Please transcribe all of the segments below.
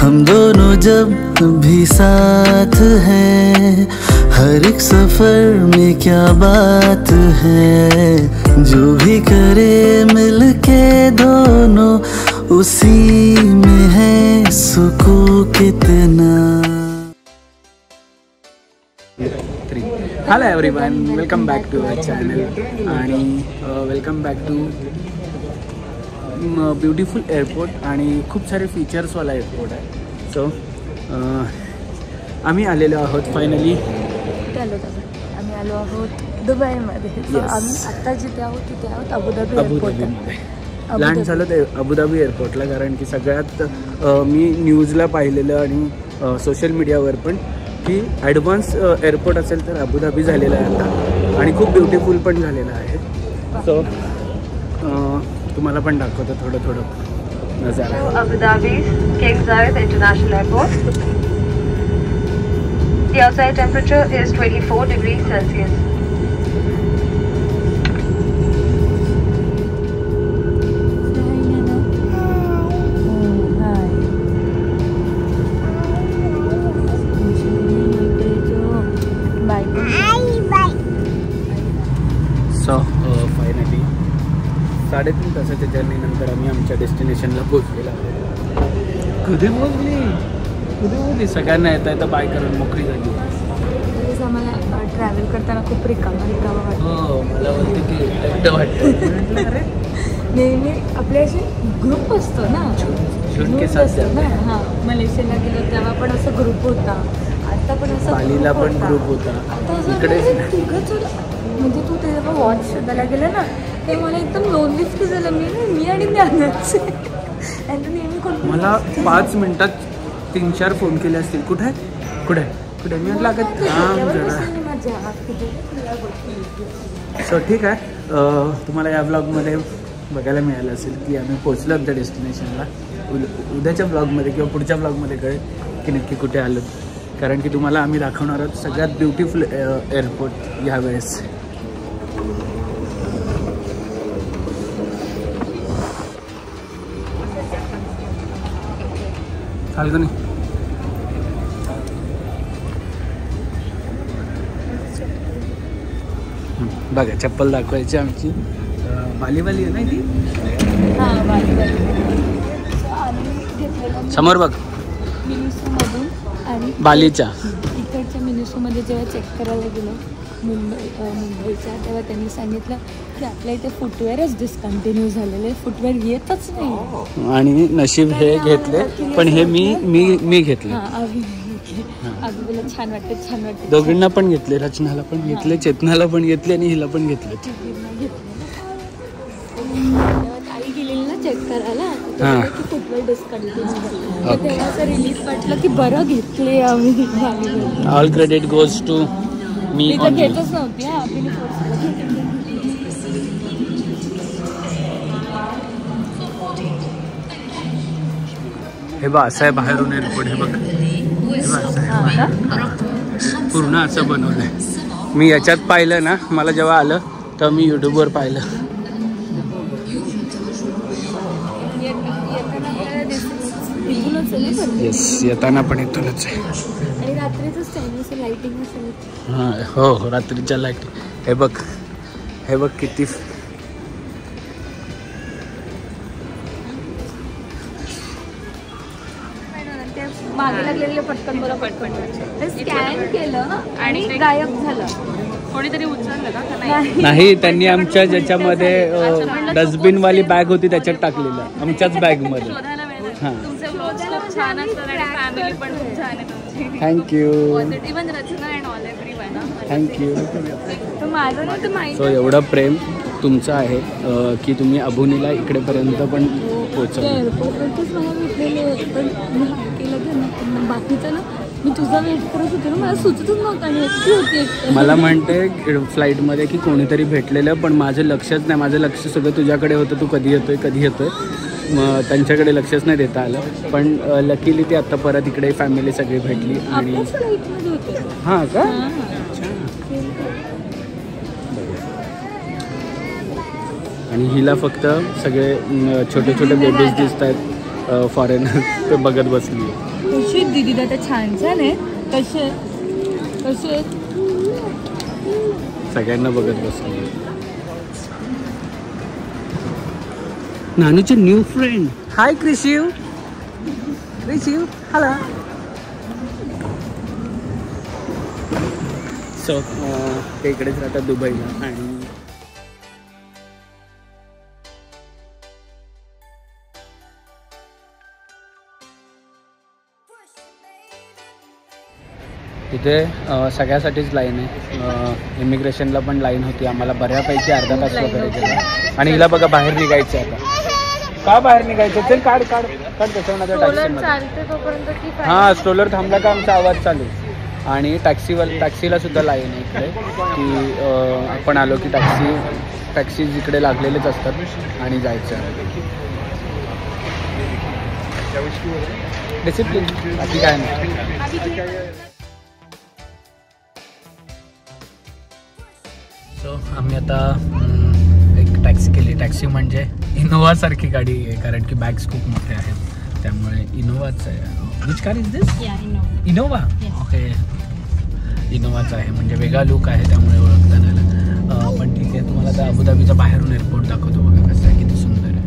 हम दोनों जब भी साथ हैं, हर एक सफर में क्या बात है। जो भी करे मिलके दोनों, उसी में है सुकून कितना। Hello everyone, welcome back to our channel आणि welcome back to beautiful airport आणि खूप सारे फीचर्सवाला एअरपोर्ट आहे. सो आम्ही आलेलो आहोत फायनली. आम्ही आलो आहोत दुबईमध्ये. आम्ही आत्ता जिथे आहोत तिथे आहोत अबुधाबीमध्ये. लँड झालं ते अबुधाबी एअरपोर्टला, कारण की सगळ्यात मी न्यूजला पाहिलेलं आणि सोशल मीडियावर पण की ॲडव्हान्स एअरपोर्ट असेल तर अबुधाबी झालेलं आहे आता, आणि खूप ब्युटिफुल पण झालेलं आहे. सो तुम्हाला पण दाखवतो थोडं थोडं नजारा. Abu Dhabi King Zayed International Airport. The outside temperature is 24 degrees Celsius. So finally 3.5 तासाच्या जर्नीनंतर आम्ही आमच्या डेस्टिनेशनला पोहोचलेलो आहोत. कधी पोहोचली सगळ्यांना येता बाय करून मोकळी झाली. आम्हाला ट्रॅव्हल करताना खूप रिकामा वाटतं. हो, मला बोलते की एकटं वाटतं. अरे नेहमी आपले असे ग्रुप असतो ना, ना. हां, मलेशियाला गेलो तेव्हा पण असं ग्रुप होता, आता पण असं बालीला पण ग्रुप होता. इकडे म्हणजे तू तेव्हा वॉच शोधायला गेलं ना, ते मला एकदम लोनलीच की झालं. मी आणि ज्ञानच नेहमी कोण मला 5 मिनिटात 3-4 फोन केले असतील. कुठे मी लागत काम जरा. सो ठीक आहे, तुम्हाला या ब्लॉगमध्ये बघायला मिळालं असेल की आम्ही पोचलो आमच्या डेस्टिनेशनला. उद्याच्या ब्लॉगमध्ये किंवा पुढच्या ब्लॉगमध्ये कळेल की नक्की कुठे आलो, कारण की तुम्हाला आम्ही दाखवणार आहोत सगळ्यात ब्युटिफुल एअरपोर्ट यावेळेस. चाल का नाही. बघा चप्पल दाखवायची आमची. बालीवाली आहे ना ती. समोर बघ मिनिसोमधून. आणि बालीच्या इकडच्या मिनिसोमध्ये जेव्हा चेक करायला गेलो मुंबईच्या, तेव्हा त्यांनी सांगितलं की आपल्या इथे फुटवेअरच डिस्कंटिन्यू झालेले, फुटवेअर येतच नाही. आणि नशीब हे घेतले, पण हे मी घेतले. अगदी छान वाटते. दोघींना पण घेतले, रचनाला पण घेतले, चेतनाला पण घेतले आणि हिला पण घेतले. आई गेलेली ना चेक करायला, की फुटवेअर डिस्कंटिन्यू झाले. तेव्हा असं रिलीफ वाटलं की बरं घेतले आम्ही. All credit goes to me. तर घेतच नव्हती. हे बघ असं आहे बाहेरून एअरपोर्ट. हे बघ पूर्ण असं बनवलंय. मी याच्यात पाहिलं ना, मला जेव्हा आलं तेव्हा मी यूट्यूबवर पाहिलं. येस, येताना पण इथूनच आहे. हां हो, रात्रीच्या लाईटिंग. हे बघ किती मागे लागलेले पटकन स्कॅन केलं आणि गायब झालं. कोणीतरी उचललं का नाही, त्यांनी आमच्या ज्याच्यामध्ये डस्टबिनवाली बॅग होती त्याच्यात टाकलेलं, आमच्याच बॅगमध्ये. हां, थँक्यू. सो एवढं प्रेम तुमचं आहे की तुम्ही अबुनीला इकडेपर्यंत पण पोहोचवलं. बाकीचं ना मी तुझा वेट करत होते ना, मला सुचतच नव्हतं. मला म्हणते फ्लाईटमध्ये की कोणीतरी भेटलेलं, पण माझं लक्षच नाही. माझं लक्ष सगळं तुझ्याकडे होतं, तू कधी येतोय. मग त्यांच्याकडे लक्षच नाही देता आलं. पण लकीली ती आत्ता परत इकडे फॅमिली सगळी भेटली. आणि हां का, आणि हिला फक्त सगळे छोटे छोटे बेबीज दिसत आहेत फॉरेनर, ते बघत बसली. दीदी तर छान छान आहे. कसे कसे सगळ्यांना बघत बसलो. नानूचे न्यू फ्रेंड. हाय क्रिशिव. क्रिशिव हॅलो. सो ते इकडेच राहतात दुबईला. आणि तिथे सगळ्यासाठीच लाईन आहे. इमिग्रेशनला पण लाईन होती. आम्हाला बऱ्यापैकी अर्धा तास वगैरे गेला. आणि हिला बघा बाहेर निघायचं आहे आता. का बाहेर निघायचं? चल काढ काढ काढ टॅक्सीमध्ये. हां स्ट्रोलर थांबला का आमचा आवाज चालू. आणि टॅक्सीला सुद्धा लाईन आहे इकडे की आपण आलो की टॅक्सी इकडे लागलेलेच असतात आणि जायचं. डिसिप्लिन बाकी काय नाही. सो आम्ही आता एक टॅक्सी केली. टॅक्सी म्हणजे इनोव्हासारखी गाडी आहे कारण की बॅग्स खूप मोठे आहेत त्यामुळे इनोव्हाच आहे. Which car is this? Innova. Okay इनोव्हाच आहे म्हणजे वेगळा लुक आहे त्यामुळे ओळखता नाही आलं. पण ठीक आहे. तुम्हाला आता अबुधाबीचा बाहेरून एअरपोर्ट दाखवतो. बघा कसं आहे किती सुंदर आहे.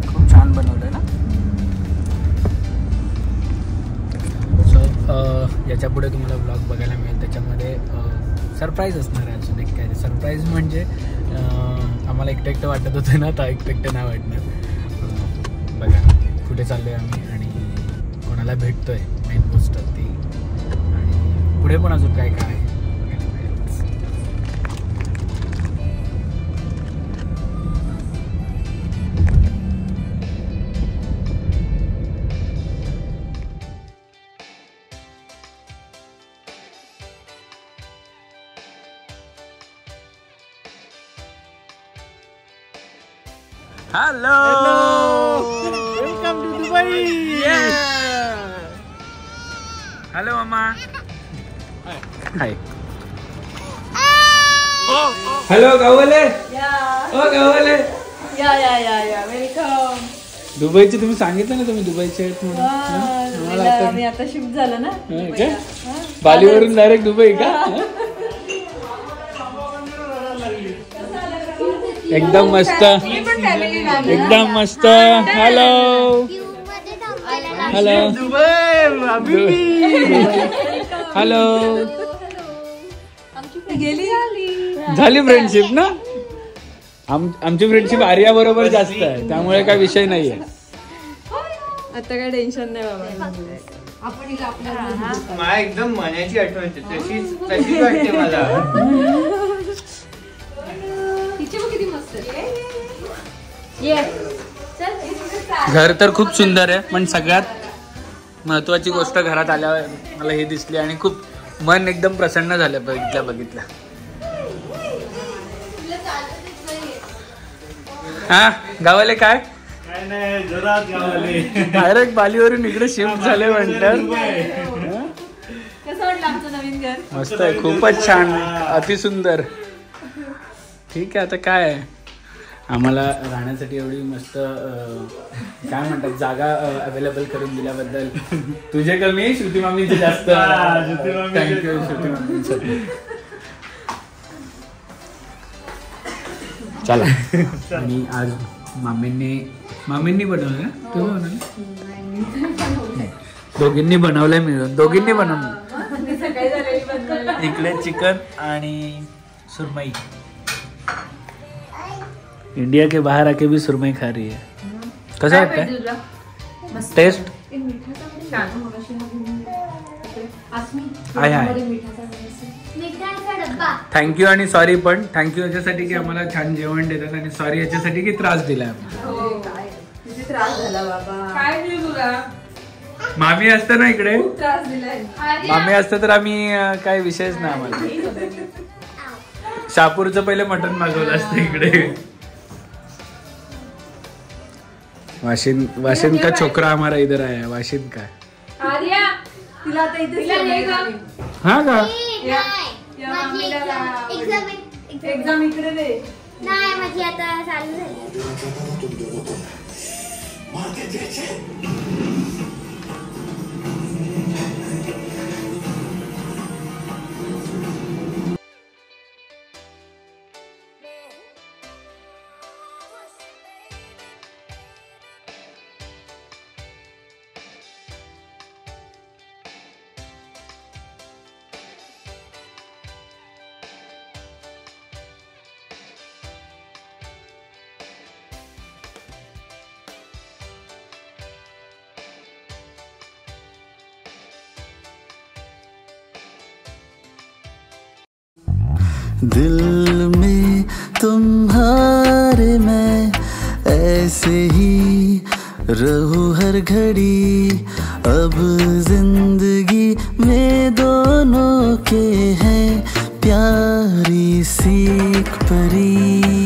खूप छान बनवलं आहे ना. सो याच्या पुढे तुम्हाला ब्लॉग बघायला मिळेल. त्याच्यामध्ये सरप्राईज असणार आहे. अजून एक काय सरप्राईज म्हणजे आम्हाला एकटं वाटत होतं ना आता एकटं नाही वाटणार. बघा कुठे चाललो आहे आम्ही आणि कोणाला भेटतोय मेन गोष्ट ती. आणि पुढे पण अजून काय काय आहे बघायला मिळेल. Hello welcome to Dubai. Hello मामा. हाय. हॅलो गावले. ओ गावले. या वेलकम. दुबईचे तुम्ही सांगितलं ना तुम्ही दुबईचे आहेत म्हणून. मी आता शिफ्ट झालं ना बालीवरून डायरेक्ट दुबई का? एकदम मस्त एकदम मस्त. Hello hello hello. झाली फ्रेंडशिप ना. आमची फ्रेंडशिप आर्या बरोबर जास्त आहे त्यामुळे काय विषय नाहीये. आता काय टेन्शन नाही बाबा. मला एकदम मनाची आठवण येते तशीच वाटते मला. घर तर खूप सुंदर आहे पण सगळ्यात महत्वाची गोष्ट घरात आल्यावर मला हे दिसली आणि खूप मन एकदम प्रसन्न झालं बघितल्या. हा गावाले काय डायरेक्ट बालीवरून इकडे शिफ्ट झाले म्हणतात. कसं वाटलं आमचं नवीन घर? मस्त आहे खूपच छान अतिसुंदर. ठीक आहे आता काय आहे आम्हाला राहण्यासाठी एवढी मस्त काय म्हणतात जागा अवेलेबल करून दिल्याबद्दल तुझे कमी श्रुती मामीचे जास्त. थँक्यू श्रुती मामींसाठी. चला. आणि आज मामींनी बनवलं ना तू बनवलं? दोघींनी बनवलंय मिळून. दोघींनी बनवलं. इकडे चिकन आणि सुरमई. इंडिया के बाहर आके भी सुरमई खा रही है. कसं वाटतंय टेस्ट? थँक्यू आणि सॉरी. पण थँक्यू याच्यासाठी की आम्हाला छान जेवण देतात आणि सॉरी याच्यासाठी की त्रास दिलाय. मामी असतं ना इकडे मामी असतं तर आम्ही काय विषयच नाही आम्हाला. शापूरचं पहिले मटण मागवलं असतं इकडे. वाशिन का छोकरा हमारा इधर आया. वाशिन का हा का एक्झाम इकडे दे. नाही माझी आता चालू झाली. दिल में तुम्हारे मैं ऐसे ही रहूं हर घड़ी। अब जिंदगी में दोनों के हैं प्यारी सी एक परी।